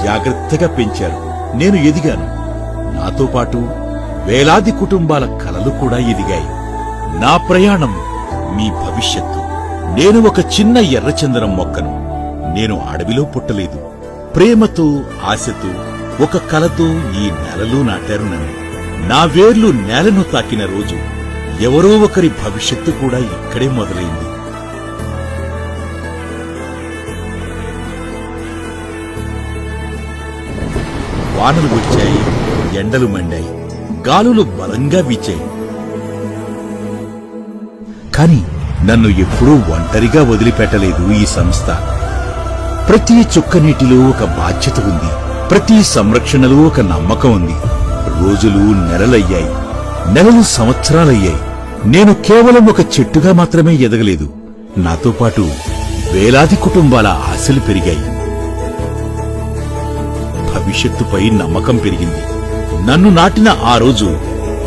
జాగ్రత్తగా పెంచారు. నేను ఎదిగాను. నాతో పాటు వేలాది కుటుంబాల కలలు కూడా ఎదిగాయి. నా ప్రయాణం మీ భవిష్యత్తు. నేను ఒక చిన్న ఎర్రచందనం మొక్కను. నేను అడవిలో పుట్టలేదు. ప్రేమతో, ఆశతో, ఒక కలతో ఈ నేలలో నాటారు నన్ను. నా వేర్లు నేలను తాకిన రోజు ఎవరో ఒకరి భవిష్యత్తు కూడా ఇక్కడే మొదలైంది. వానలు వచ్చాయి, ఎండలు మండాయి, గాలులు బలంగా వీచాయి. కాని నన్ను ఎప్పుడూ ఒంటరిగా వదిలిపెట్టలేదు ఈ సంస్థ. ప్రతి చుక్క నీటిలో ఒక బాధ్యత ఉంది. ప్రతి సంరక్షణలో ఒక నమ్మకం ఉంది. రోజులు నెలలయ్యాయి, నెలలు సంవత్సరాలయ్యాయి. నేను కేవలం ఒక చెట్టుగా మాత్రమే ఎదగలేదు. నాతో పాటు వేలాది కుటుంబాల ఆశలు పెరిగాయి. భవిష్యత్తుపై నమ్మకం పెరిగింది. నన్ను నాటిన ఆ రోజు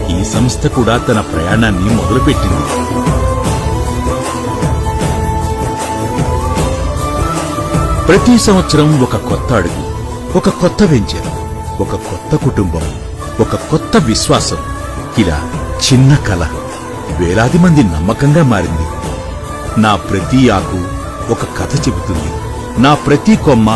ఈ సంస్థ కూడా తన ప్రయాణాన్ని మొదలుపెట్టింది. ప్రతి సంవత్సరం ఒక కొత్త అడుగు, ఒక కొత్త వెంచర్, ఒక కొత్త కుటుంబం, ఒక కొత్త విశ్వాసం. ఇలా చిన్న కల వేలాది మంది నమ్మకంగా మారింది. నా ప్రతి ఆకు ఒక కథ చెబుతుంది. నా ప్రతి కొమ్మ